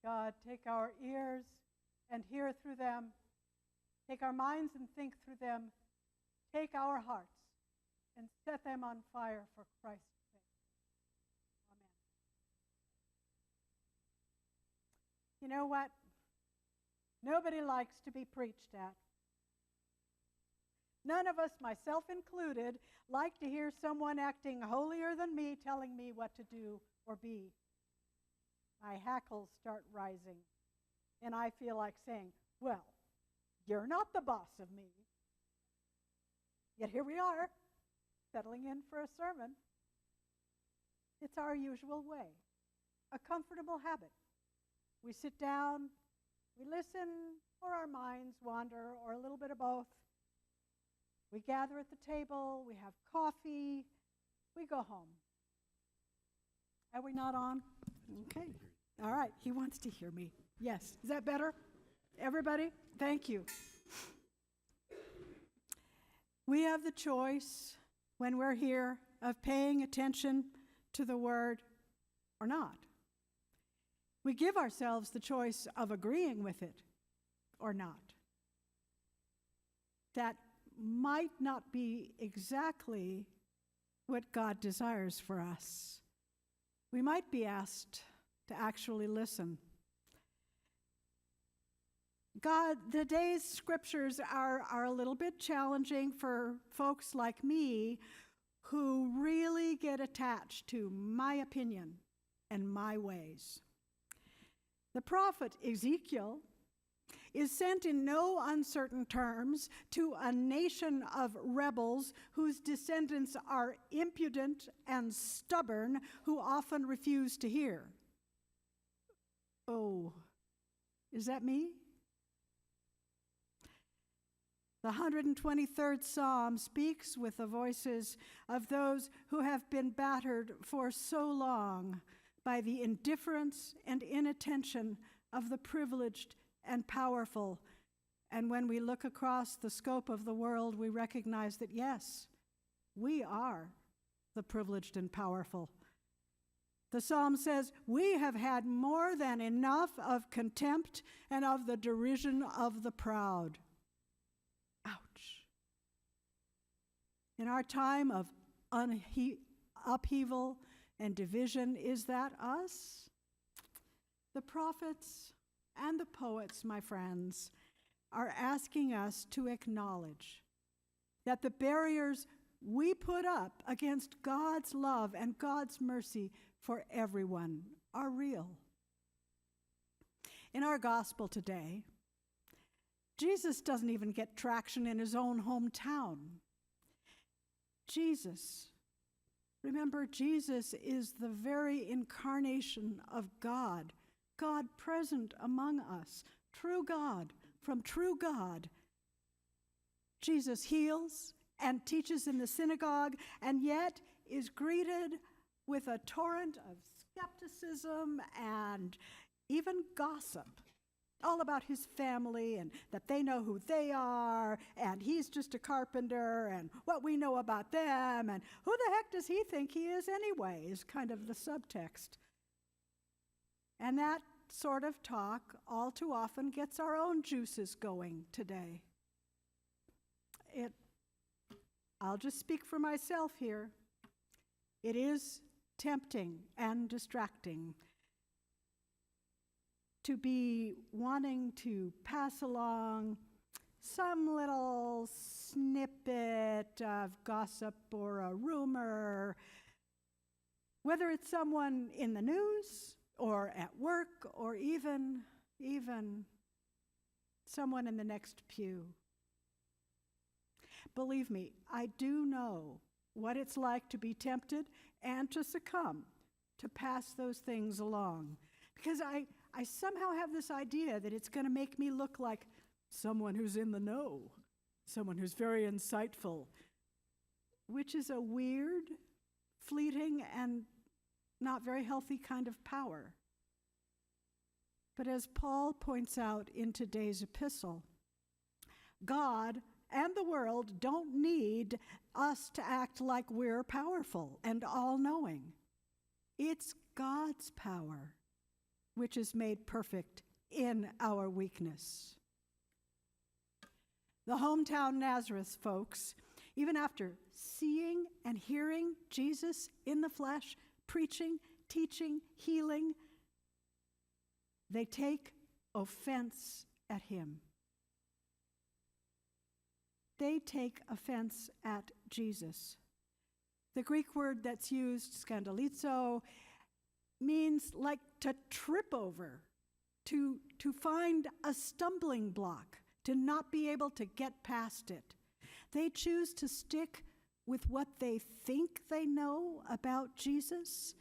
God, take our ears and hear through them. Take our minds and think through them. Take our hearts and set them on fire for Christ's sake. Amen. You know what? Nobody likes to be preached at. None of us, myself included, like to hear someone acting holier than me telling me what to do or be. My hackles start rising, and I feel like saying, well, you're not the boss of me. Yet here we are, settling in for a sermon. It's our usual way, a comfortable habit. We sit down, we listen, or our minds wander, or a little bit of both. We gather at the table, we have coffee, we go home. Are we not on? Okay. All right. He wants to hear me. Yes. Is that better? Everybody? Thank you. We have the choice when we're here of paying attention to the word or not. We give ourselves the choice of agreeing with it or not. That might not be exactly what God desires for us. We might be asked to actually listen. The day's scriptures are a little bit challenging for folks like me who really get attached to my opinion and my ways. The prophet Ezekiel is sent in no uncertain terms to a nation of rebels whose descendants are impudent and stubborn, who often refuse to hear. Oh, is that me? The 123rd Psalm speaks with the voices of those who have been battered for so long by the indifference and inattention of the privileged and powerful. And when we look across the scope of the world, we recognize that, yes, we are the privileged and powerful. The psalm says, we have had more than enough of contempt and of the derision of the proud. Ouch. In our time of upheaval and division, is that us? The prophets and the poets, my friends, are asking us to acknowledge that the barriers we put up against God's love and God's mercy for everyone are real. In our gospel today, Jesus doesn't even get traction in his own hometown. Remember, Jesus is the very incarnation of God, God present among us, true God from true God. Jesus heals and teaches in the synagogue, and yet is greeted with a torrent of skepticism and even gossip, all about his family and that they know who they are, and he's just a carpenter, and what we know about them, and who the heck does he think he is anyway, is kind of the subtext. And that sort of talk all too often gets our own juices going today. I'll just speak for myself here. It is tempting and distracting to be wanting to pass along some little snippet of gossip or a rumor, whether it's someone in the news or at work or even someone in the next pew. Believe me, I do know what it's like to be tempted and to succumb, to pass those things along. Because I somehow have this idea that it's going to make me look like someone who's in the know, someone who's very insightful, which is a weird, fleeting, and not very healthy kind of power. But as Paul points out in today's epistle, God and the world don't need us to act like we're powerful and all-knowing. It's God's power. which is made perfect in our weakness. The hometown Nazareth folks, even after seeing and hearing Jesus in the flesh, preaching, teaching, healing, they take offense at him. They take offense at Jesus. The Greek word that's used, skandalizo, means like to trip over, to find a stumbling block, to not be able to get past it. They choose to stick with what they think they know about Jesus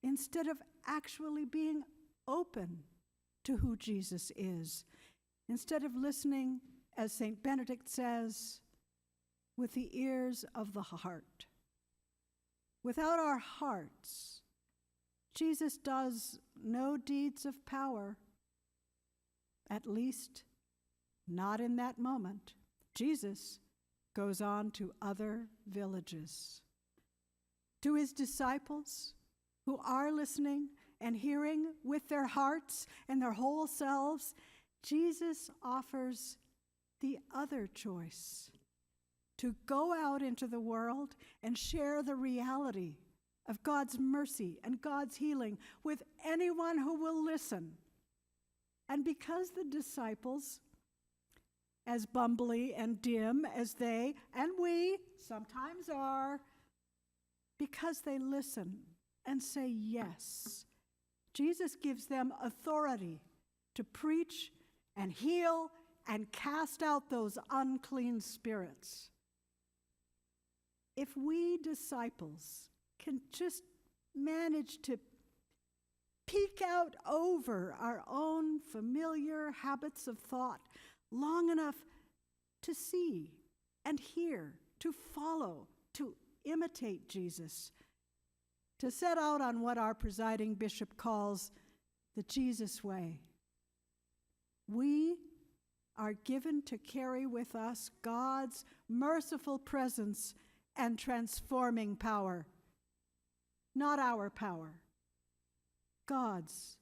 instead of actually being open to who Jesus is. Instead of listening, as St. Benedict says, with the ears of the heart. Without our hearts, Jesus does no deeds of power, at least not in that moment. Jesus goes on to other villages. To his disciples who are listening and hearing with their hearts and their whole selves, Jesus offers the other choice, to go out into the world and share the reality of God's mercy and God's healing with anyone who will listen. And because the disciples, as bumbly and dim as they and we sometimes are, because they listen and say yes, Jesus gives them authority to preach and heal and cast out those unclean spirits. If we disciples can just manage to peek out over our own familiar habits of thought long enough to see and hear, to follow, to imitate Jesus, to set out on what our presiding bishop calls the Jesus way, we are given to carry with us God's merciful presence and transforming power. Not our power, God's.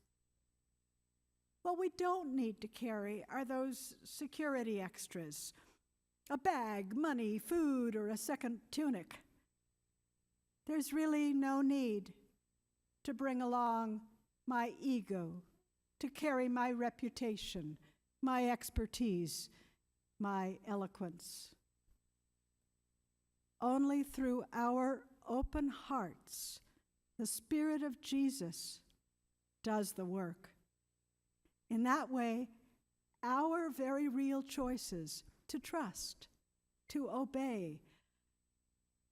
What we don't need to carry are those security extras, a bag, money, food, or a second tunic. There's really no need to bring along my ego, to carry my reputation, my expertise, my eloquence. Only through our open hearts, the Spirit of Jesus does the work. In that way, our very real choices to trust, to obey,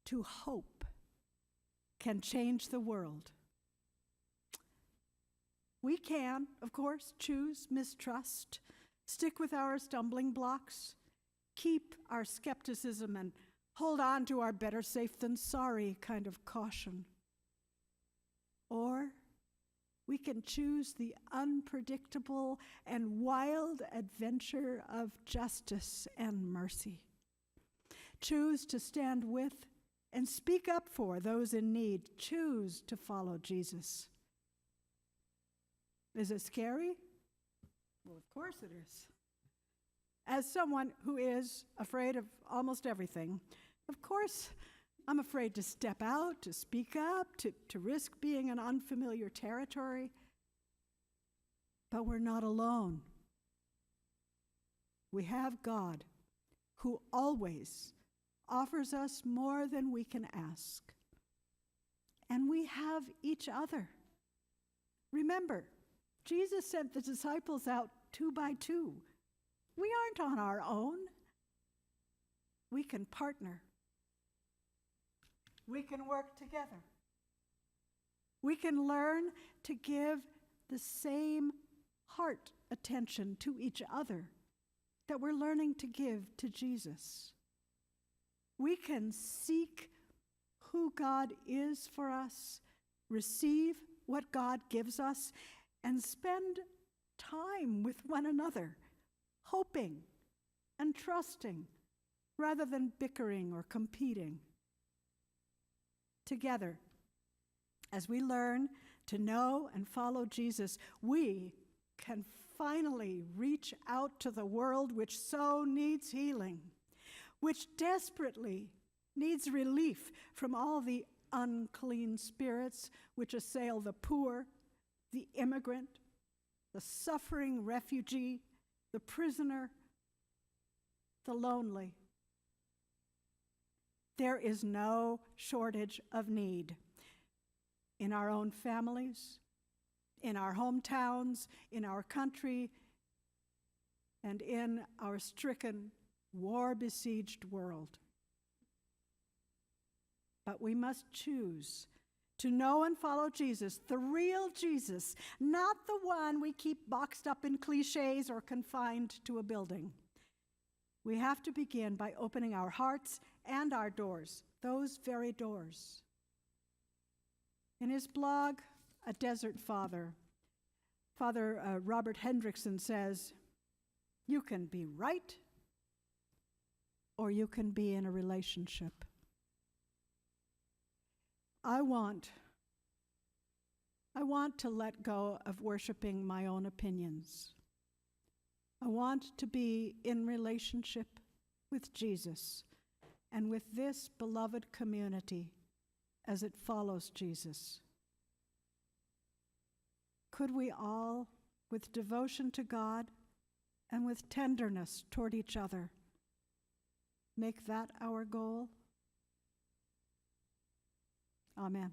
to hope can change the world. We can, of course, choose mistrust, stick with our stumbling blocks, keep our skepticism, and hold on to our better safe than sorry kind of caution. Or we can choose the unpredictable and wild adventure of justice and mercy. Choose to stand with and speak up for those in need. Choose to follow Jesus. Is it scary? Well, of course it is. As someone who is afraid of almost everything, of course I'm afraid to step out, to speak up, to risk being in unfamiliar territory. But we're not alone. We have God who always offers us more than we can ask. And we have each other. Remember, Jesus sent the disciples out 2 by 2. We aren't on our own. We can partner. We can work together. We can learn to give the same heart attention to each other that we're learning to give to Jesus. We can seek who God is for us, receive what God gives us, and spend time with one another, hoping and trusting rather than bickering or competing. Together, As we learn to know and follow Jesus, we can finally reach out to the world which so needs healing, which desperately needs relief from all the unclean spirits which assail the poor, the immigrant, the suffering refugee, the prisoner, the lonely. There is no shortage of need in our own families, in our hometowns, in our country, and in our stricken, war-besieged world. But we must choose to know and follow Jesus, the real Jesus, not the one we keep boxed up in cliches or confined to a building. We have to begin by opening our hearts and our doors, those very doors. In his blog, A Desert Father, Father Robert Hendrickson says, you can be right or you can be in a relationship. I want to let go of worshiping my own opinions. I want to be in relationship with Jesus and with this beloved community as it follows Jesus. Could we all, with devotion to God and with tenderness toward each other, make that our goal? Amen.